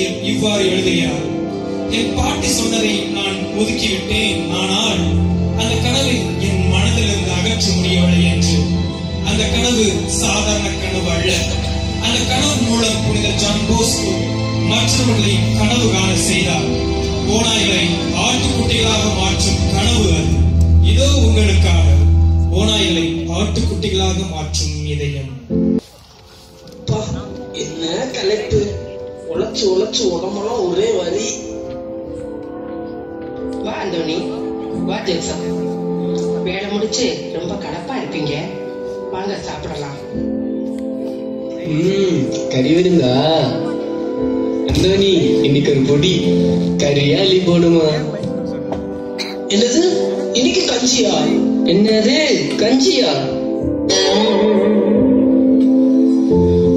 ஆசிரியர் இவ்வாறு எழுதுகிறார்: என் பாட்டி சொன்னதை நான் ஒதுக்கிவிட்டேன், ஆனால் அந்த கனவை என் மனதிலிருந்து அகற்ற முடியவில்லை என்று. அந்த கனவு சாதாரண கனவு அல்ல. அந்த கனவு மூலம் புனித ஜான் போஸ்கோ மற்றவர்களை கனவு காண செய்தார். ஓநாய்களை ஆட்டுக்குட்டிகளாக மாற்றும் கனவு அது. இதோ உங்களுக்காக ஓநாய்களை ஆட்டுக்குட்டிகளாக மாற்றும் இதயம். என்ன கலைப்பு! உழைச்சு உழைச்சு உடம்பெல்லாம் ஒரே வரி. வா அந்தோனி, வா ஜெல்சம். வேலை முடிச்சு ரொம்ப கலப்பா இருப்பீங்க, வாங்க சாப்பிடலாம். கறி விருந்தா? அந்தோனி, இன்னைக்கு ஒரு பொடி கறியா அள்ளி போடுமா? என்னது, இன்னைக்கு கஞ்சியா? என்னது கஞ்சியா?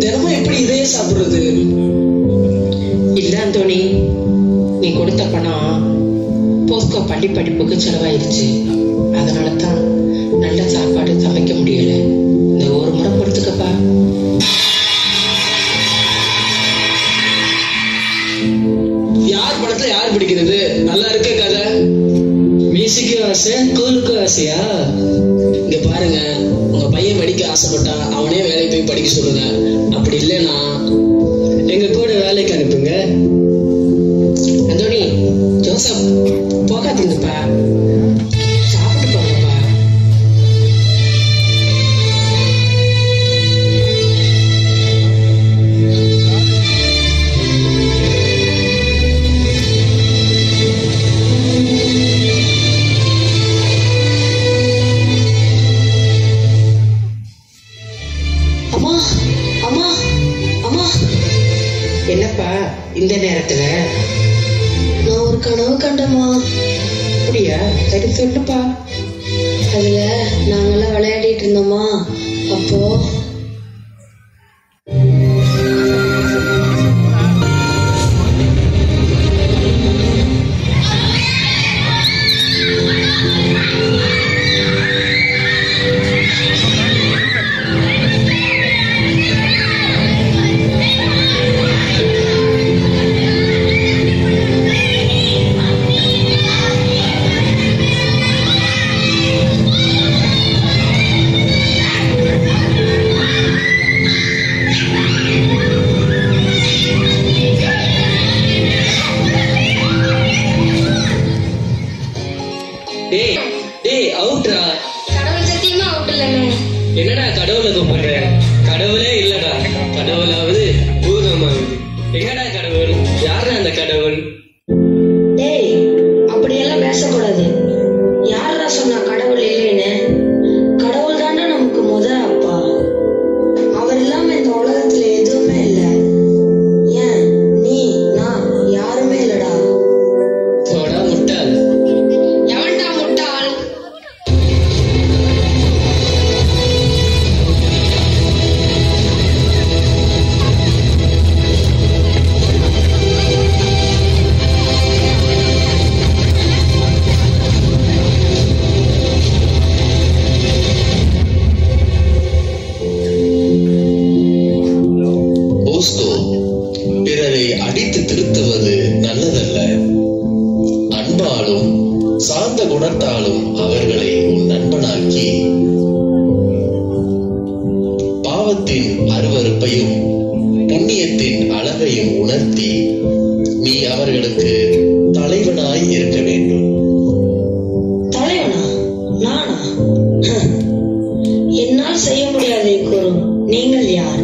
தினமும் எப்படி இதையே சாப்பிடுறது? இல்ல அந்தோனி, நீ கொடுத்த பணம் போஸ்கோ பள்ளி படிப்புக்கு செலவாயிருச்சு. அதனாலதான் நல்ல சாப்பாடு சமைக்க முடியல. இந்த ஒரு முறை பொறுத்துக்கப்பா. யார் படத்துல யார் பிடிக்கிறது? நல்லா இருக்க கதை. மியூசிக்கு ஆசை, கூலுக்கு ஆசையா? இங்க பாருங்க, உங்க பையன் படிக்க ஆசைப்பட்டா அவனே வேலைக்கு போய் படிக்க சொல்லுங்க. அப்படி இல்லைன்னா எங்க கூட வேலைக்கு அனுப்புங்க. அந்தோனி, ஜோசப் போகாதீங்கப்பா, சாப்பிட்டு போங்கப்பா. அம்மா அம்மா அம்மா! என்னப்பா இந்த நேரத்துல? நான் ஒரு கனவு கண்டம்மா. அப்படியா? சரி சொல்லுப்பா. அதுல நாங்கெல்லாம் விளையாடிட்டு இருந்தோமா, அப்போ என்னடா கடவுளை கூப்பிடுற? கடவுளே இல்லடா. கடவுளாவது பூதமாகுது. எங்கடா கடவுள்? யாரா அந்த கடவுள்? டேய், அப்படியெல்லாம் பேசக்கூடாது. யாரா சொன்னா கடவுள் இல்லைன்னு? கடவுள் தாண்டா நமக்கு முத அப்பா. அவர் இல்லாம இந்த உலகத்துல எதுவுமே இல்லை. ஏன் நீ நான் யாருமே இல்லடா. போடா முட்டாள். எவன்டா முட்டாள்? போஸ்கோ, பிறரை அடித்து திருத்துவது நல்லதல்ல. அன்பாலும் சாந்த குணத்தாலும் அவர்களை உன் நண்பனாக்கி பாவத்தின் அருவருப்பையும் புண்ணியத்தின் அழகையும் உணர்த்தி நீ அவர்களுக்கு தலைவனாய் இருக்க வேண்டும். தலைவனா? நானா? என்னால் செய்ய முடியாதை கூறும். நீங்கள் யார்?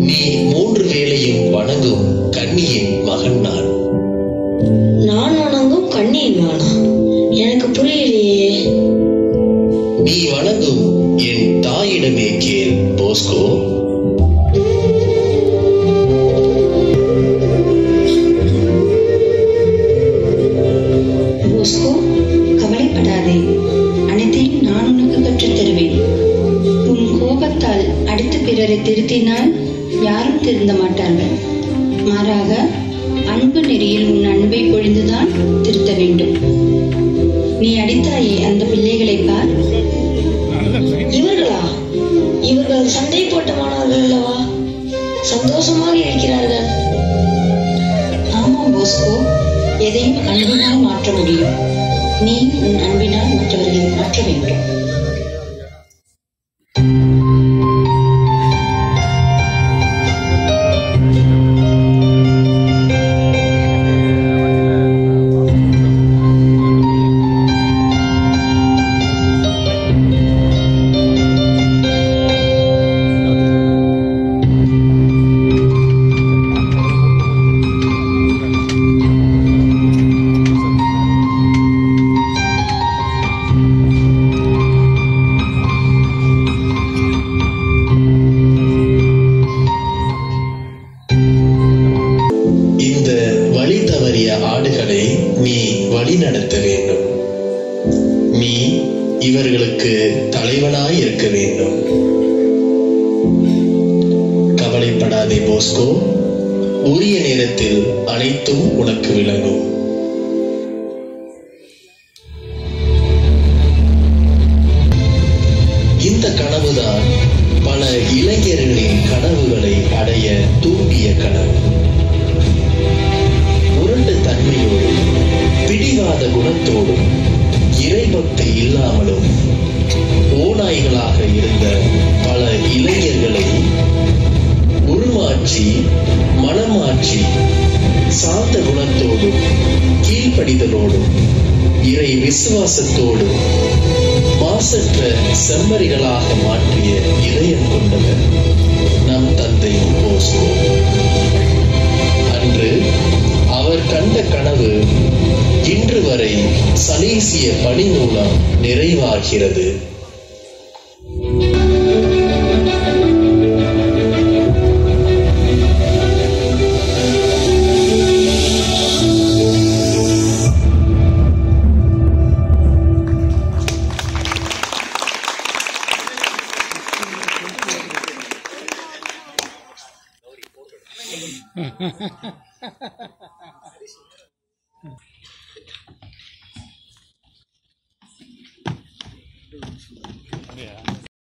நீ 3 வேளையும் வணங்கும் கன்னியின் மகன் நான். நான் வணங்கும் கண்ணியின் மகனா? எனக்கு புரியலையே. நீ வணங்கும் என் தாயிடமே கேள் போஸ்கோ. போஸ்கோ, கவலைப்படாதே. அனைத்தையும் நான் உனக்கு கற்றுத் தருவேன். உன் கோபத்தால் அடித்து பிறரை திருத்தினால் யாரும் திருந்த மாட்டார்கள். மாறாக அன்பு நெறியில் உன் அன்பை பொழிந்துதான் திருத்த வேண்டும். நீ அடித்தாயே அந்த பிள்ளைகளை பார். இவர்களா? இவர்கள் சண்டை போட்ட மாணவர்கள் அல்லவா? சந்தோஷமாக இருக்கிறார்கள். போஸ்கோ, எதையும் அன்பினால் மாற்ற முடியும். நீ உன் அன்பினால் மற்றவர்களை மாற்ற வேண்டும். ஆடுகளை நீ வழி நடத்த வேண்டும். நீ இவர்களுக்கு தலைவனாய் இருக்க வேண்டும். கவலைப்படாதே போஸ்கோ, உரிய நேரத்தில் அனைத்தும் உனக்கு விளங்கும். இந்த கனவுதான் பல இளைஞர்களின் கனவுகளை அடைய தூண்டிய கனவு. உருண்டு தன்மையோடும் பிடிவாத குணத்தோடும் இறைபக்தி இல்லாமலும் ஓநாய்களாக இருந்த பல இளைஞர்களை உருமாற்றி மனமாற்றி சாந்த குணத்தோடும் கீழ்ப்படிதலோடும் இறை விசுவாசத்தோடும் மாசற்ற செம்மறிகளாக மாற்றிய இதயம் கொண்டவர் நம் தந்தை போஸ்கோ. அன்று அவர் கண்ட கனவு இன்று வரை சலேசிய பணி மூலம் நிறைவாகிறது. Yeah.